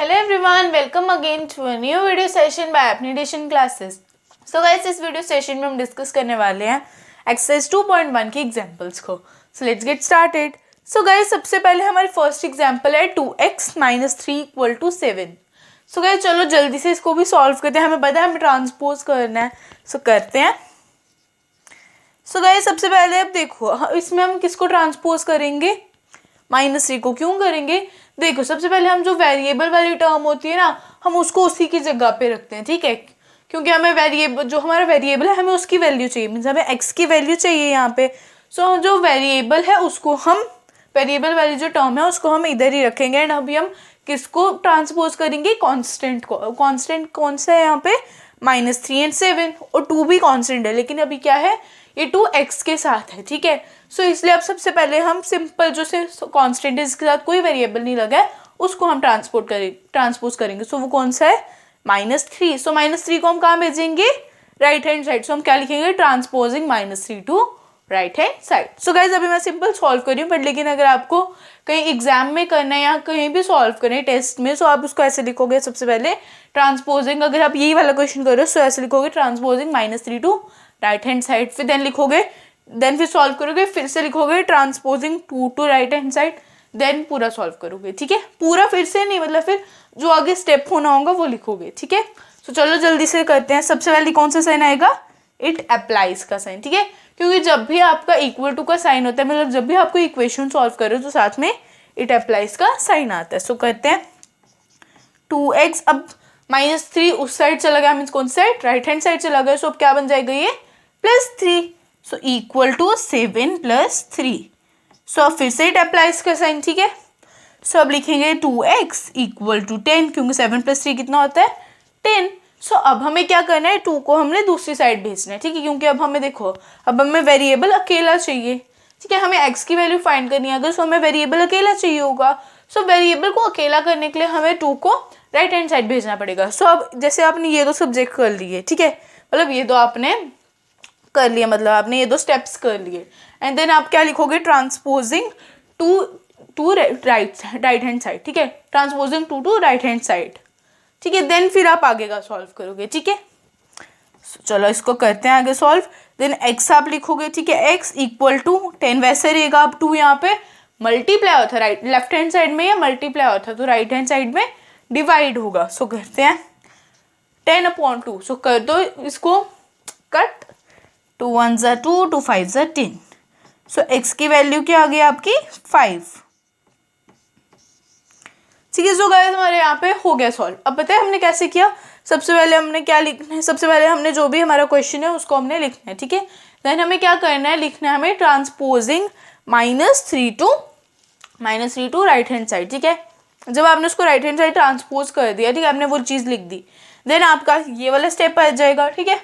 Hello everyone, welcome again to a new video session by एप्नीडिशन classes. So guys, इस video session में हम discuss करने वाले हैं एक्सरसाइज 2.1 की एग्जांपल्स को। So let's get started. So guys, सबसे पहले हमारी फर्स्ट एग्जांपल है 2x - 3 = 7। सो गाइस, चलो जल्दी से इसको भी सॉल्व करते हैं। हमें पता है हमें ट्रांसपोज करना है, सो करते हैं। सो गाइस, सबसे पहले अब देखो इसमें हम किसको ट्रांसपोज करेंगे, -3 को। क्यों करेंगे, देखो सबसे पहले हम जो वेरिएबल वाली टर्म होती है ना, हम उसको उसी की जगह पे रखते हैं, ठीक है। क्योंकि हमें वेरिएबल, जो हमारा वेरिएबल है, हमें उसकी वैल्यू चाहिए, मीन्स हमें एक्स की वैल्यू चाहिए यहाँ पे। सो जो वेरिएबल है उसको हम, वेरिएबल वाली जो टर्म है उसको हम इधर ही रखेंगे। एंड अभी हम किसको ट्रांसपोज करेंगे, कॉन्स्टेंट को। कॉन्स्टेंट कौन सा है यहाँ पे, -3 एंड 7, और 2 भी कॉन्स्टेंट है, लेकिन अभी क्या है, ये 2 एक्स के साथ है, ठीक है। सो इसलिए अब सबसे पहले हम सिंपल जो से कांस्टेंट है, इसके साथ कोई वेरिएबल नहीं लगा है, उसको हम ट्रांसपोज करेंगे। सो वो कौन सा है, -3। सो -3 को हम कहाँ भेजेंगे, राइट हैंड साइड। सो हम क्या लिखेंगे, transposing -3 to right hand side. So guys, अभी मैं सिंपल सॉल्व कर रही हूँ, बट लेकिन अगर आपको कहीं एग्जाम में करना है या कहीं भी सॉल्व करना है टेस्ट में, सो आप उसको ऐसे लिखोगे। सबसे पहले ट्रांसपोजिंग, अगर आप यही वाला क्वेश्चन कर रहे हो, सो ऐसे लिखोगे, transposing -3 to right hand side. फिर देन लिखोगे, देन फिर सॉल्व करोगे, फिर से लिखोगे transposing 2 to right hand side, then पूरा सॉल्व करोगे, ठीक है। पूरा फिर से नहीं, मतलब फिर जो आगे स्टेप होना होगा वो लिखोगे, ठीक है। तो चलो जल्दी से करते हैं। सबसे पहले कौन सा साइन आएगा, इट अप्लाइज का साइन, ठीक है। क्योंकि जब भी आपका इक्वल टू का साइन होता है, मतलब जब भी आपको इक्वेशन सॉल्व करो तो साथ में इट अप्लाइज का साइन आता है। सो करते हैं 2x, अब -3 उस साइड चला गया, मीन्स कौन साइड, राइट हैंड साइड चला गया। सो अब क्या बन जाएगा, ये +3। So equal to 7 + 3। सो अब फिर से इट अप्लाइज का साइन, ठीक है। सो अब लिखेंगे 2x = 10, क्योंकि 7 + 3 कितना होता है, 10। सो अब हमें क्या करना है, 2 को हमने दूसरी साइड भेजना है, ठीक है। क्योंकि अब हमें देखो, अब हमें वेरिएबल अकेला चाहिए, ठीक है। हमें x की वैल्यू फाइंड करनी है अगर, सो हमें वेरिएबल अकेला चाहिए होगा। सो वेरिएबल को अकेला करने के लिए हमें 2 को राइट हैंड साइड भेजना पड़ेगा। सो अब जैसे आपने ये 2 सब्जेक्ट कर लिए, ठीक है, मतलब ये 2 आपने कर लिया, मतलब आपने ये 2 स्टेप्स कर लिए। एंड देन आप क्या लिखोगे, transposing to right hand side, ठीक है। Transposing 2 to right hand side, ठीक है। देन फिर आप आगे का सॉल्व करोगे, ठीक है। चलो इसको करते हैं आगे सॉल्व। देन x आप लिखोगे, ठीक है, x = 10। वैसे रहेगा, अब 2 यहाँ पे मल्टीप्लाई होता है, राइट लेफ्ट हैंड साइड में या मल्टीप्लाई होता है, तो राइट हैंड साइड में डिवाइड होगा। सो करते हैं 10/2। सो कर दो इसको कट, 2 × 1 = 2, 2 × 5 = 10। सो x की वैल्यू क्या आ गई आपकी, 5, ठीक है। सो गाइस, हमारे यहाँ पे हो गया सॉल्व। अब पता है हमने कैसे किया, सबसे पहले हमने क्या लिखना है, सबसे पहले हमने जो भी हमारा क्वेश्चन है उसको हमने लिखना है, ठीक है। देन हमें क्या करना है, लिखना है हमें transposing -3 to right hand side, ठीक है। जब आपने उसको राइट हैंड साइड ट्रांसपोज कर दिया, ठीक है, आपने वो चीज़ लिख दी, देन आपका ये वाला स्टेप आ जाएगा, ठीक है।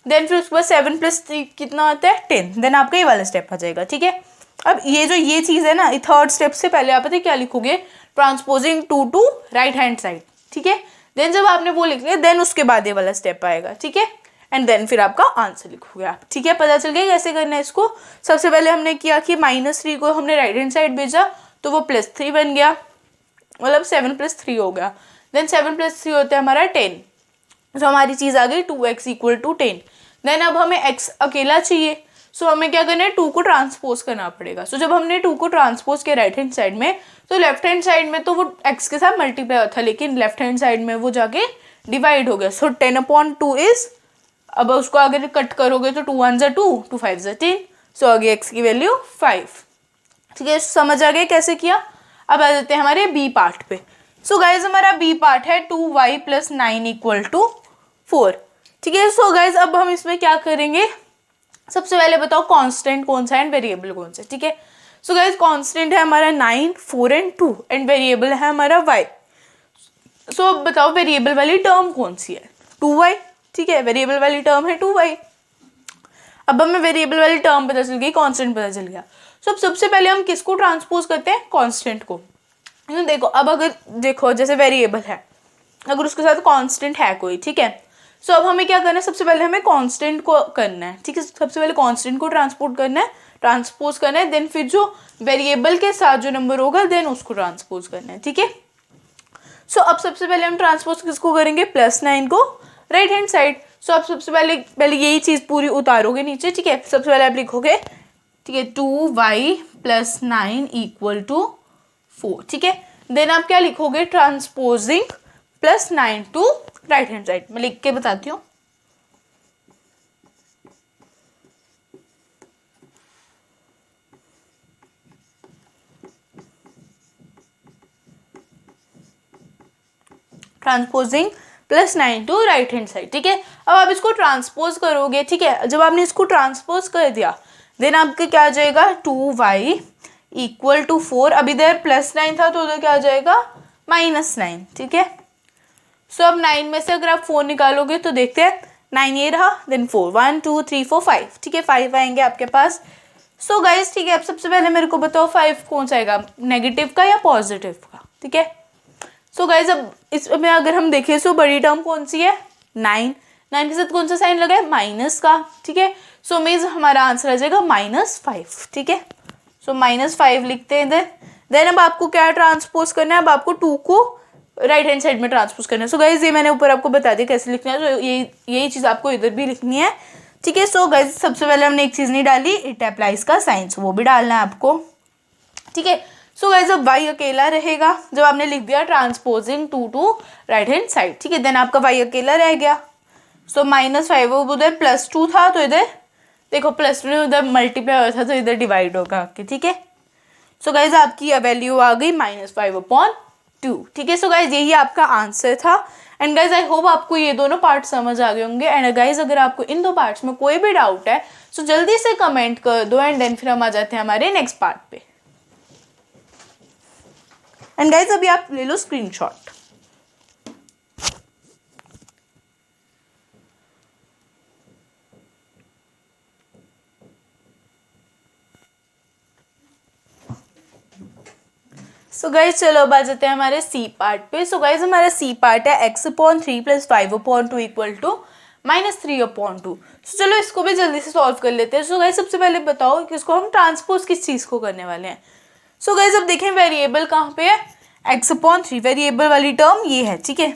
देन फिर उसके बाद 7 + 3 कितना आता है, 10। देन आपका ये वाला स्टेप आ जाएगा, ठीक है। अब ये जो ये चीज़ है ना, थर्ड स्टेप से पहले आप पता है क्या लिखोगे, transposing 2 to right hand side, ठीक है। देन जब आपने वो लिख लिया, देन उसके बाद ये वाला स्टेप आएगा, ठीक है। एंड देन फिर आपका आंसर लिखोगे आप, ठीक है। पता चल गया कैसे करना है इसको। सबसे पहले हमने किया कि -3 को हमने राइट हैंड साइड भेजा, तो वो +3 बन गया, मतलब 7 + 3 हो गया। देन 7 + 3 होता है हमारा 10। तो हमारी चीज़ आ गई 2x = 10। देन अब हमें x अकेला चाहिए, सो हमें क्या करना है, 2 को ट्रांसपोज करना पड़ेगा। सो जब हमने 2 को ट्रांसपोज किया राइट हैंड साइड में, तो लेफ्ट हैंड साइड में तो वो x के साथ मल्टीप्लाई होता है, लेकिन लेफ्ट हैंड साइड में वो जाके डिवाइड हो गया। सो 10/2 इज, अब उसको आगे कट करोगे तो 2 × 1 = 2, 2 × 5 = 10। सो आगे x की वैल्यू 5, ठीक है। समझ आ गया कैसे किया। अब आ जाते हैं हमारे बी पार्ट पे। सो गाइज, हमारा बी पार्ट है 2y + 9 = 4, ठीक है। सो गाइज, अब हम इसमें क्या करेंगे, सबसे पहले बताओ कांस्टेंट कौन सा है एंड वेरिएबल कौन सा है, ठीक है। सो गाइज, कांस्टेंट है हमारा 9, 4 एंड 2, एंड वेरिएबल है हमारा y। सो अब बताओ वेरिएबल वाली टर्म कौन सी है, 2y, ठीक है। वेरिएबल वाली टर्म है 2y। अब हमें वेरिएबल वाली टर्म पता चल गई, कांस्टेंट पता चल गया। सो अब सबसे पहले हम किसको ट्रांसपोज करते हैं, कांस्टेंट को। देखो, अब अगर देखो जैसे वेरिएबल है, अगर उसके साथ कांस्टेंट है कोई, ठीक है। सो अब हमें क्या करना है, सबसे पहले हमें कांस्टेंट को करना है, ठीक है। सबसे पहले कांस्टेंट को ट्रांसपोज करना है, देन फिर जो वेरिएबल के साथ जो नंबर होगा, देन उसको ट्रांसपोज करना है, ठीक है। सो अब सबसे पहले हम ट्रांसपोज किसको करेंगे, +9 को राइट हैंड साइड। सो आप सबसे पहले यही चीज़ पूरी उतारोगे नीचे, ठीक है। सबसे पहले आप लिखोगे, ठीक है, 2y + 9 = 4, ठीक है। देन आप क्या लिखोगे, transposing +9 to right hand side. मैं लिख के बताती हूँ। Transposing +9 to right hand side, ठीक है। अब आप इसको ट्रांसपोज करोगे, ठीक है। जब आपने इसको ट्रांसपोज कर दिया देन आपके क्या आ जाएगा, 2y = 4। अब इधर +9 था तो उधर क्या आ जाएगा, -9, ठीक है। सो अब 9 में से अगर आप 4 निकालोगे तो देखते हैं, 9 ये रहा, देन 4, 1 2 3 4 5, ठीक है, 5 आएंगे आपके पास। सो गाइज, ठीक है, अब सबसे पहले मेरे को बताओ 5 कौन सा आएगा, नेगेटिव का या पॉजिटिव का, ठीक है। सो गाइज अब इसमें अगर हम देखें, सो बड़ी टर्म कौन सी है, 9 के साथ कौन सा साइन लगा है, माइनस का, ठीक है। सो मीन्स हमारा आंसर आ जाएगा -5, ठीक है। सो -5 लिखते हैं। देन अब आपको क्या ट्रांसपोज करना है, अब आपको 2 को राइट हैंड साइड में ट्रांसपोज करना है। सो गाइज ये मैंने ऊपर आपको बता दिया कैसे लिखना है, तो यही चीज़ आपको इधर भी लिखनी है, ठीक है। सो गाइज सबसे पहले हमने एक चीज़ नहीं डाली, इट अप्लाइज का साइन, वो भी डालना है आपको, ठीक है। सो गाइज अब y अकेला रहेगा, जब आपने लिख दिया transposing 2 to right hand side, ठीक है। देन आपका y अकेला रह गया। सो -5 उधर +2 था तो इधर देखो +2 उधर मल्टीप्लाई हुआ था तो इधर डिवाइड होगा आपके, ठीक है। सो गाइज आपकी वैल्यू आ गई -5/2, ठीक है। सो गाइज यही आपका आंसर था। एंड गाइज आई होप आपको ये दोनों पार्ट समझ आ गए होंगे। एंड गाइज अगर आपको इन 2 पार्ट्स में कोई भी डाउट है सो जल्दी से कमेंट कर दो, एंड देन फिर हम आ जाते हैं हमारे नेक्स्ट पार्ट पे। एंड गाइज अभी आप ले लो स्क्रीनशॉट। सो गाइज चलो अब आ जाते हैं हमारे सी पार्ट पे। सो गाइज हमारा सी पार्ट है x/3 + 5/2 = -3/2। सो चलो इसको भी जल्दी से सॉल्व कर लेते हैं। सो गाइज सबसे पहले बताओ कि इसको हम ट्रांसपोज किस चीज़ को करने वाले हैं। सो गाइज अब देखें वेरिएबल कहाँ पे है, x/3 वेरिएबल वाली टर्म ये है, ठीक है।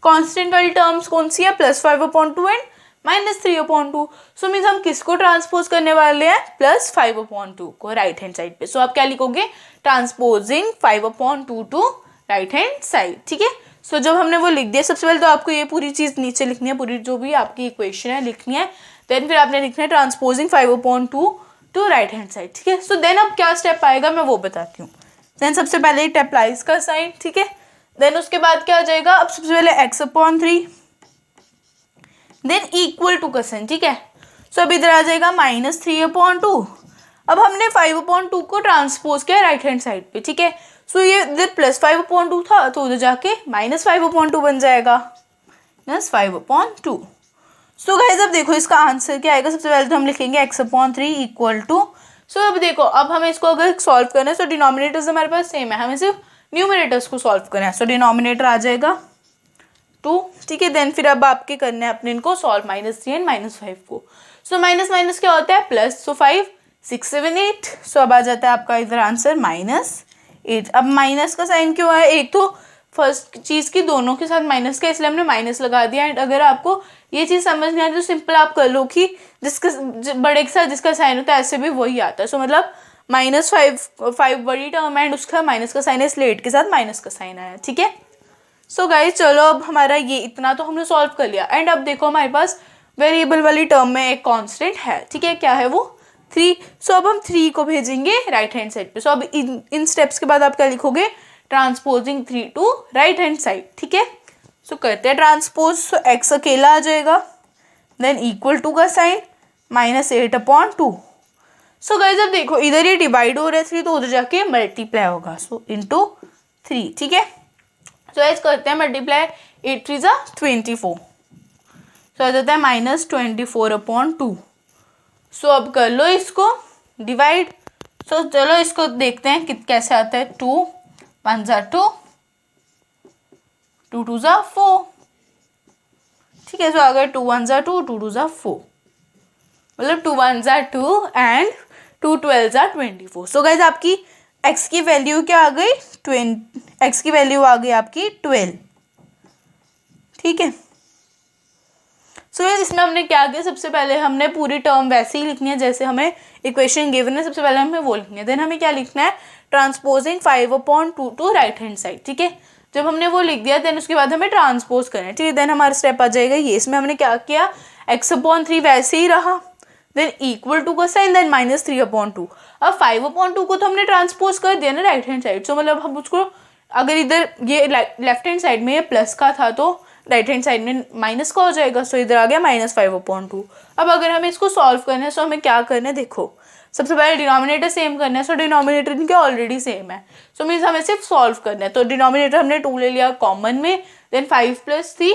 कांस्टेंट वाली टर्म्स कौन सी है, +5/2 एंड -3/2। सो मीन्स हम किसको ट्रांसपोज करने वाले हैं, +5/2 को राइट हैंड साइड पे। सो आप क्या लिखोगे, transposing 5/2 to right hand side, ठीक है। सो जब हमने वो लिख दिया, सबसे पहले तो आपको ये पूरी चीज़ नीचे लिखनी है, पूरी जो भी आपकी इक्वेशन है लिखनी है। देन फिर आपने लिखना है transposing 5/2 to right hand side, ठीक है। सो देन अब क्या स्टेप आएगा मैं वो बताती हूँ। देन सबसे पहले इट अप्लाइज का साइन, ठीक है। देन उसके बाद क्या आ जाएगा, अब सबसे पहले x/3 देन = का साइन, ठीक है। सो अब इधर आ जाएगा -3/2। अब हमने 5/2 को ट्रांसपोज किया राइट हैंड साइड पे, ठीक है। सो ये इधर +5/2 था तो उधर जाके -5/2 बन जाएगा, -5/2। सो गाइस अब देखो इसका आंसर क्या आएगा। सबसे पहले तो हम लिखेंगे x/3 = सो अब देखो, अब हमें इसको अगर सॉल्व करना है, सो डिनोमिनेटर्स हमारे पास सेम है, हमें सिर्फ न्यूमरेटर्स को सॉल्व करना है। सो डिनोमिनेटर आ जाएगा 2, ठीक है। देन फिर अब आपके करने हैं अपने इनको सॉल्व, -3 एंड -5 को। सो माइनस माइनस क्या होता है, प्लस। सो 5 6 7 8। सो अब आ जाता है आपका इधर आंसर -8। अब माइनस का साइन क्यों है, एक तो फर्स्ट चीज़ की दोनों के साथ माइनस का, इसलिए हमने माइनस लगा दिया। एंड अगर आपको ये चीज़ समझ नहीं आती तो सिंपल आप कर लो कि जिसका बड़े के साथ जिसका साइन होता है ऐसे भी वही आता है। सो मतलब -5 बड़ी टर्म है एंड उसका माइनस का साइन है, इसलिए 8 के साथ माइनस का साइन आया, ठीक है। सो गाइज चलो अब हमारा ये इतना तो हमने सॉल्व कर लिया। एंड अब देखो हमारे पास वेरिएबल वाली टर्म में एक कांस्टेंट है, ठीक है। क्या है वो, 3। सो अब हम 3 को भेजेंगे राइट हैंड साइड पे। सो अब इन स्टेप्स के बाद आप क्या लिखोगे, transposing 3 to right hand side, ठीक है। सो करते हैं ट्रांसपोज। सो x अकेला आ जाएगा, देन = का साइन, -8/2। सो गाइज अब देखो इधर ये डिवाइड हो रहा है 3 तो उधर जाके मल्टीप्लाई होगा, सो इंटू 3, ठीक है। सो ऐसे करते हैं मल्टीप्लाई, 8 3 = 24। सो आ जाता है -24/2। सो अब कर लो इसको डिवाइड। सो चलो इसको देखते हैं कि कैसे आता है। 2 1 = 2, 2 2 = 4, ठीक है। सो आ गए 2 1 = 2, 2 2 = 4, मतलब 2 1 = 2 एंड 2 12 = 24। सो गाइज आपकी x की वैल्यू क्या आ गई, एक्स की वैल्यू आ गई आपकी 12, ठीक है। सो इसमें हमने क्या किया, सबसे पहले हमने पूरी टर्म वैसे ही लिखनी है जैसे हमें इक्वेशन गिवन है, सबसे पहले हमें वो लिखनी है। देन हमें क्या लिखना है, transposing 5/2 to right hand side, ठीक है। जब हमने वो लिख दिया देन उसके बाद हमें ट्रांसपोज करना है, ठीक है। देन हमारा स्टेप आ जाएगा ये, इसमें हमने क्या किया, x/3 वैसे ही रहा, देन इक्वल टू का साइन, देन -3/2। अब 5/2 को तो हमने ट्रांसपोज कर दिया ना राइट हैंड साइड, सो मतलब हम उसको अगर इधर ये लेफ्ट हैंड साइड में ये प्लस का था तो राइट हैंड साइड में माइनस का हो जाएगा, सो इधर आ गया -5/2। अब अगर हमें इसको सॉल्व करना है, सो हमें क्या करना है, देखो सबसे पहले डिनोमिनेटर सेम करना है, सो डिनोमिनेटर इनके ऑलरेडी सेम है, सो मीन्स हमें सिर्फ सॉल्व करना है। तो डिनोमिनेटर हमने 2 ले लिया कॉमन में, देन 5 + 3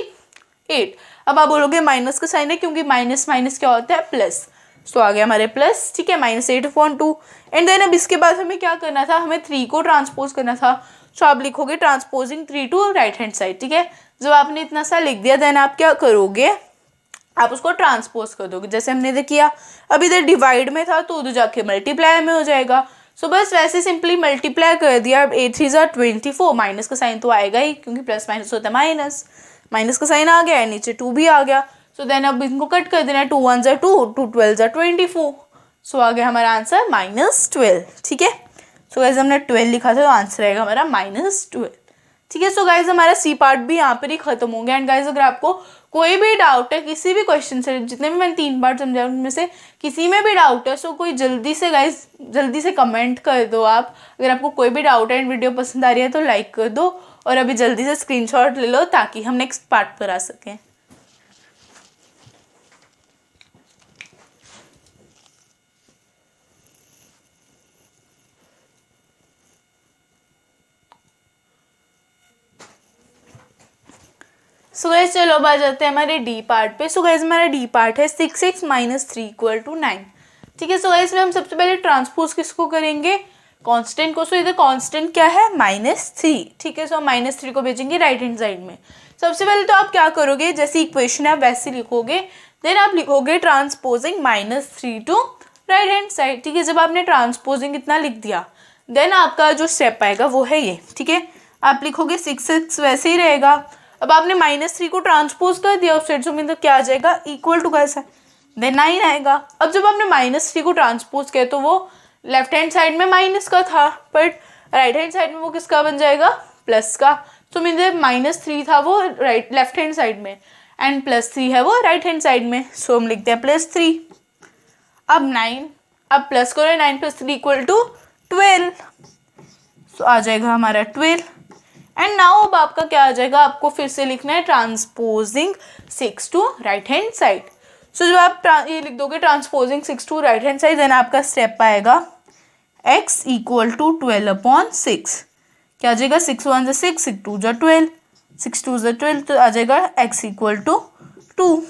8। अब आप बोलोगे माइनस का साइन है क्योंकि माइनस माइनस क्या होता है, प्लस, सो आ गया हमारे प्लस, ठीक है, -8/2। एंड देन अब इसके बाद हमें क्या करना था, हमें 3 को ट्रांसपोज करना था, सो आप लिखोगे transposing 3 to right hand side, ठीक है। जब आपने इतना सा लिख दिया देन आप क्या करोगे, आप उसको ट्रांसपोज कर दोगे जैसे हमने इधर किया। अब इधर डिवाइड में था तो उधर जाके मल्टीप्लाई में हो जाएगा, सो बस वैसे सिंपली मल्टीप्लाई कर दिया। अब 8 3 = 24, माइनस का साइन तो आएगा ही क्योंकि प्लस माइनस होता है माइनस, माइनस का साइन आ गया है, नीचे 2 भी आ गया, सो देन अब इनको कट कर देना है, 2 1 = 2, 2 12 = 24, सो आ गया हमारा आंसर -12, ठीक है। सो गाइस हमने 12 लिखा था तो आंसर आएगा हमारा -12, ठीक है। सो गाइज हमारा सी पार्ट भी यहाँ पर ही खत्म हो गया। एंड गाइज अगर आपको कोई भी डाउट है किसी भी क्वेश्चन से, जितने भी मैंने 3 पार्ट समझाया उनमें से किसी में भी डाउट है, सो कोई जल्दी से गाइज जल्दी से कमेंट कर दो आप। अगर आपको कोई भी डाउट है एंड वीडियो पसंद आ रही है तो लाइक कर दो और अभी जल्दी से स्क्रीनशॉट ले लो ताकि हम नेक्स्ट पार्ट पर आ सकें। सो गाइस चलो अब आ जाते हैं हमारे डी पार्ट पे। सो गाइस हमारा डी पार्ट है 6x - 3 = 9, ठीक है। सो गाइस में हम सबसे पहले ट्रांसपोज किसको करेंगे, कांस्टेंट को। सो इधर कांस्टेंट क्या है, -3, ठीक है। सो हम -3 को भेजेंगे राइट हैंड साइड में। सबसे पहले तो आप क्या करोगे, जैसे इक्वेशन है आप वैसे लिखोगे, देन आप लिखोगे transposing -3 to right hand side, ठीक है। जब आपने ट्रांसपोजिंग इतना लिख दिया देन आपका जो स्टेप आएगा वो है ये, ठीक है। आप लिखोगे 6x वैसे ही रहेगा। अब आपने -3 को ट्रांसपोज कर दिया उस साइड, तो क्या आ जाएगा, इक्वल टू कैसा, देन 9 आएगा। अब जब आपने -3 को ट्रांसपोज किया तो वो लेफ्ट हैंड साइड में माइनस का था, बट राइट हैंड साइड में वो किसका बन जाएगा, प्लस का। तो -3 था वो लेफ्ट हैंड साइड में एंड +3 है वो राइट हैंड साइड में, सो हम लिखते हैं +3। अब 9, अब प्लस करो, 9 + 3 = 12, सो आ जाएगा हमारा 12। एंड नाउ अब आपका क्या आ जाएगा, आपको फिर से लिखना है transposing 6 to right hand side. So जब आप ये लिख दोगे transposing 6 to right hand side, then आपका स्टेप आएगा x = 12/6, क्या आ जाएगा, 6 1 = 6, 6 2 = 12, 6 2 = 12, तो आ जाएगा x = 2।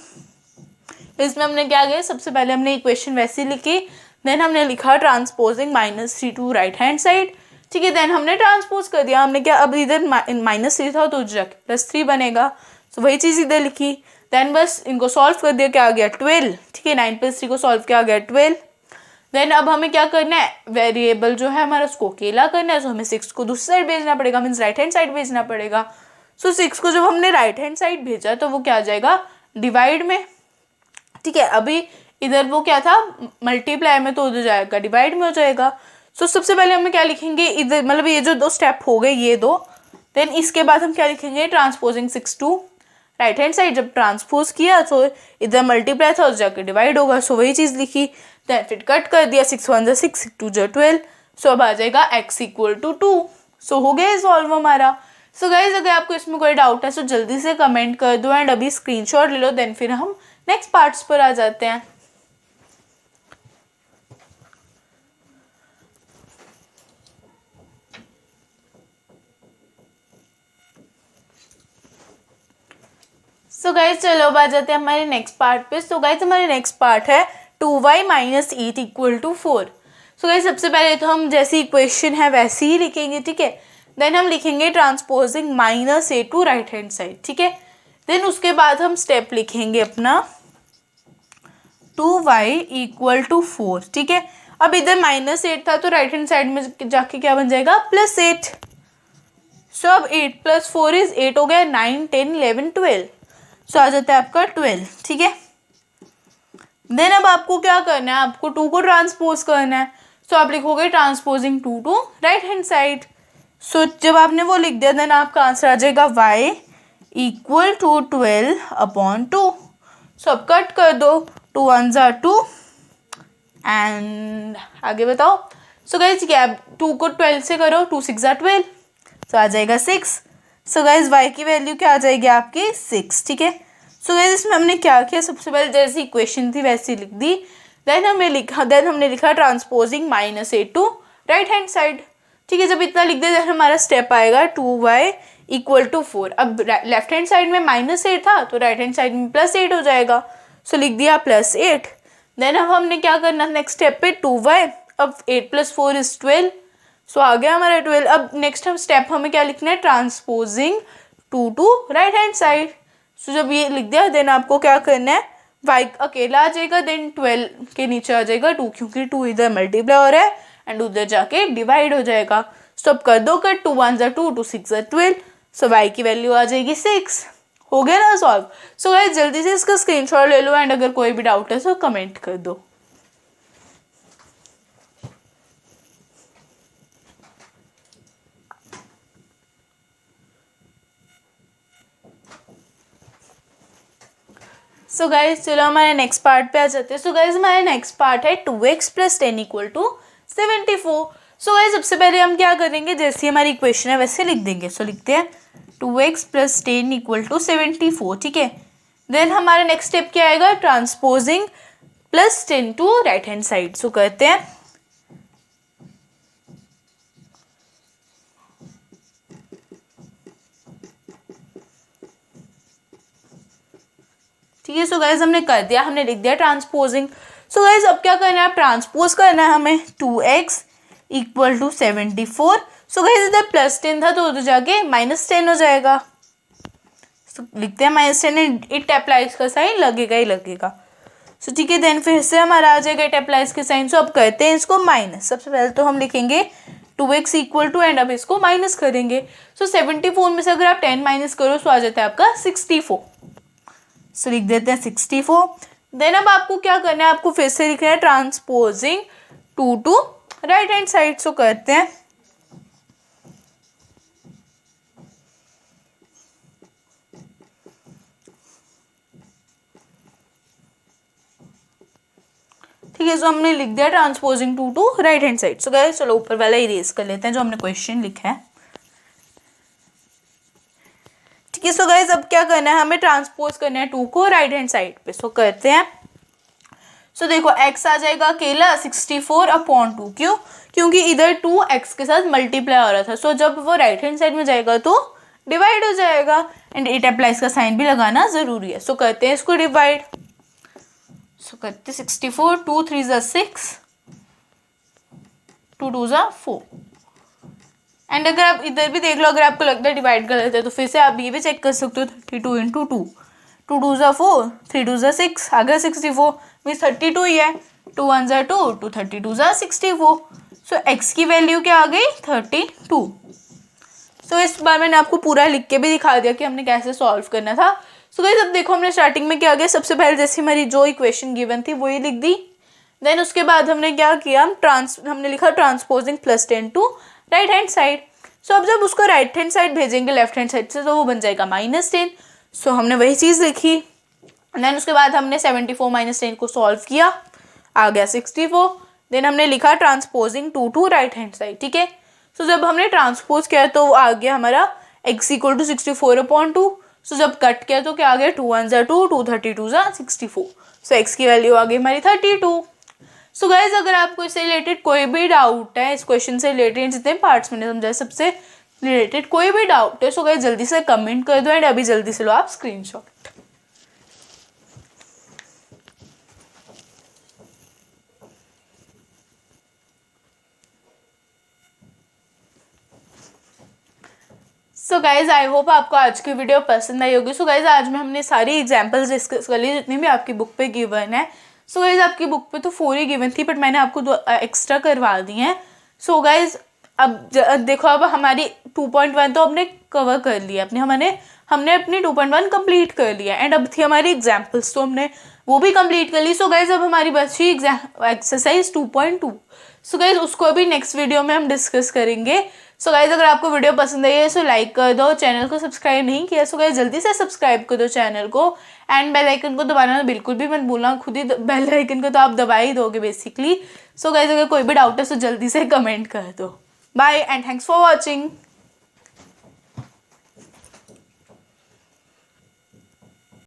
इसमें हमने क्या किया, सबसे पहले हमने इक्वेशन वैसी लिखी, देन हमने लिखा transposing -3 to right hand side, ठीक है। देन हमने ट्रांसपोज कर दिया, हमने क्या, अब इधर -3 था तो जाके +3 बनेगा, तो वही चीज़ इधर लिखी। देन बस इनको सॉल्व कर दिया, क्या आ गया 12, ठीक है। 9 + 3 को सॉल्व किया, आ गया 12। देन अब हमें क्या करना है, वेरिएबल जो है हमारा उसको अकेला करना है, तो हमें 6 को दूसरी साइड भेजना पड़ेगा, मीन्स राइट हैंड साइड भेजना पड़ेगा। सो 6 को जब हमने राइट हैंड साइड भेजा तो वो क्या आ जाएगा, डिवाइड में, ठीक है। अभी इधर वो क्या था, मल्टीप्लाई में, तो उधर जाएगा डिवाइड में हो जाएगा। सो सबसे पहले हम क्या लिखेंगे, इधर मतलब ये जो 2 स्टेप हो गए ये 2, देन इसके बाद हम क्या लिखेंगे, transposing 6 to right hand side. जब ट्रांसपोज किया तो इधर मल्टीप्लाई था, उस जाके डिवाइड होगा, सो वही चीज़ लिखी। देन फिर कट कर दिया, 6 1 = 6, 6 2 = 12, सो अब आ जाएगा x = 2। सो हो गया सॉल्व हमारा। सो गाइज अगर आपको इसमें कोई डाउट है तो जल्दी से कमेंट कर दो एंड अभी स्क्रीनशॉट ले लो, देन फिर हम नेक्स्ट पार्ट्स पर आ जाते हैं। सो गाइज चलो अब आ जाते हैं हमारे नेक्स्ट पार्ट पे। सो गाइज हमारे नेक्स्ट पार्ट है 2y - 8 = 4। सो गाइज सबसे पहले तो हम जैसी इक्वेशन है वैसी ही लिखेंगे, ठीक है। देन हम लिखेंगे transposing -8 to right hand side, ठीक है। देन उसके बाद हम स्टेप लिखेंगे अपना 2y = 4, ठीक है। अब इधर -8 था तो राइट हैंड साइड में जाके क्या बन जाएगा, +8, सो अब 8 + 4 इज 8 हो गया, 9 10 11 12। सो आ जाता है आपका 12, ठीक है। देन अब आपको क्या करना है, आपको 2 को ट्रांसपोज करना है। सो आप लिखोगे transposing 2 to right hand side. So जब आपने वो लिख दिया देन आपका आंसर आ जाएगा y = 12/2। सो अब कट कर दो, 2 1s are 2 एंड आगे बताओ। सो गाइज क्या 2 को 12 से करो, 2 6 are 12, सो आ जाएगा 6। सो गाइज y की वैल्यू क्या आ जाएगी आपकी 6, ठीक है। सो गाइज इसमें हमने क्या किया, सबसे पहले जैसी इक्वेशन थी वैसी लिख दी। देन हमने लिखा transposing -8 to right hand side, ठीक है। जब इतना लिख दे देन हमारा स्टेप आएगा 2y = 4। अब लेफ्ट हैंड साइड में -8 था तो राइट हैंड साइड में +8 हो जाएगा। सो लिख दिया +8। देन अब हमने क्या करना नेक्स्ट स्टेप पे 2y, अब 8 + 4 is 12। सो आ गया हमारा 12। अब नेक्स्ट हम स्टेप हमें क्या लिखना है, transposing 2 to right hand side. So जब ये लिख दिया देन आपको क्या करना है, y अकेला आ जाएगा, देन 12 के नीचे आ जाएगा 2, क्योंकि 2 इधर मल्टीप्लाई हो रहा है एंड उधर जाके डिवाइड हो जाएगा। सो अब कर दो cut, 2 1s are 2, 2 6 are 12। So y की वैल्यू आ जाएगी 6। हो गया ना सॉल्व। सो गाइस जल्दी से इसका स्क्रीनशॉट ले लो एंड अगर कोई भी डाउट है तो कमेंट कर दो। सो गाइज चलो हमारे नेक्स्ट पार्ट पे आ जाते हैं। सो गाइज हमारा नेक्स्ट पार्ट है 2x + 10 = 74। सो गाइज सबसे पहले हम क्या करेंगे, जैसी हमारी इक्वेशन है वैसे लिख देंगे। सो लिखते हैं 2x + 10 = 74, ठीक है। देन हमारा नेक्स्ट स्टेप क्या आएगा, transposing +10 to right hand side. So करते हैं, ठीक है। सो गाइज हमने कर दिया, हमने लिख दिया ट्रांसपोजिंग। सो गाइज अब क्या करना है, ट्रांसपोज करना है हमें 2x = 74। सो गाइज इधर +10 था तो उधर जाके -10 हो जाएगा। सो लिखते हैं -10, इट अप्लाइज का साइन लगेगा ही लगेगा। सो ठीक है, देन फिर से हमारा आ जाएगा इट अप्लाइज के साइन। सो अब करते हैं इसको माइनस। सबसे पहले तो हम लिखेंगे 2x = एंड अब इसको माइनस करेंगे। सो 74 में से अगर आप 10 माइनस करो तो आ जाता है आपका 64। सो लिख देते हैं 64। देन अब आपको क्या करना है, आपको फिर से लिखना है transposing 2 to right hand side. So करते हैं, ठीक है। सो हमने लिख दिया transposing 2 to right hand side. So guys चलो ऊपर वाला इरेज कर लेते हैं जो हमने क्वेश्चन लिखा है, ठीक है। सो गाइस अब क्या करना है, हमें ट्रांसपोज करना है 2 को राइट हैंड साइड पे। सो करते हैं, सो देखो x आ जाएगा अकेला 64/2। क्यों, क्योंकि इधर 2 x के साथ मल्टीप्लाई हो रहा था। सो जब वो राइट हैंड साइड में जाएगा तो डिवाइड हो जाएगा एंड इट अप्लाइज का साइन भी लगाना जरूरी है। सो करते हैं इसको डिवाइड। सो करते 64, 2 3 = 6, 2 2 = 4। एंड अगर आप इधर भी देख लो, अगर आपको लगता है डिवाइड गलत है तो फिर से आप ये भी चेक कर सकते हो, 32 × 2, 2 2 = 4, 3 2 = 6, आ गया 64 मीन्स 32 ही है। 2 1s are 2, 2 32 = 64। सो x की वैल्यू क्या आ गई 32। सो इस बार मैंने आपको पूरा लिख के भी दिखा दिया कि हमने कैसे सॉल्व करना था। सो गाइस अब देखो हमने स्टार्टिंग में क्या किया, सबसे पहले जैसे हमारी जो इक्वेशन गिवन थी वही लिख दी। देन उसके बाद हमने क्या किया, हमने लिखा transposing +10 to right hand side. So अब जब उसको राइट हैंड साइड भेजेंगे लेफ्ट हैंड साइड से तो वो बन जाएगा -10। सो हमने वही चीज़ लिखी। देन उसके बाद हमने 74 - 10 को सॉल्व किया, आ गया 64। देन हमने लिखा transposing 2 to right hand side, ठीक है। सो जब हमने ट्रांसपोज किया तो आ गया हमारा x = 64/2। सो जब कट किया तो क्या आ गया, 2 1s are 2, 2 32 = 64। सो x की वैल्यू आ गई हमारी 32। सो गाइज अगर आपको इससे रिलेटेड कोई भी डाउट है, इस क्वेश्चन से रिलेटेड जितने पार्ट्स मैंने समझाए सबसे रिलेटेड कोई भी डाउट है, सो गाइज जल्दी से कमेंट कर दो एंड अभी जल्दी से लो आप screenshot. So guys I hope आपको आज की वीडियो पसंद आई होगी। सो गाइज आज में हमने सारी एग्जांपल्स डिस्कस कर ली जितनी भी आपकी बुक पे गिवन है। सो गाइज आपकी बुक पे तो 4 ही गिवन थी बट मैंने आपको 2 एक्स्ट्रा करवा दी हैं। सो गाइज देखो अब हमारी 2.1 तो हमने कवर कर लिया, हमने अपनी 2.1 कंप्लीट कर लिया एंड अब थी हमारी एग्जाम्पल्स, तो हमने वो भी कंप्लीट कर ली। सो गाइज अब हमारी बची एक्सरसाइज 2.2। सो गाइज उसको अभी नेक्स्ट वीडियो में हम डिस्कस करेंगे। सो गाइज अगर आपको वीडियो पसंद आई है सो लाइक कर दो, चैनल को सब्सक्राइब नहीं किया सो गाइज जल्दी से सब्सक्राइब कर दो चैनल को एंड बेल आइकन को दबाना बिल्कुल भी मत भूलना, खुद ही बेल आइकन को तो आप दबा ही दोगे बेसिकली। सो गाइज अगर कोई भी डाउट है तो जल्दी से कमेंट कर दो। Bye and thanks for watching.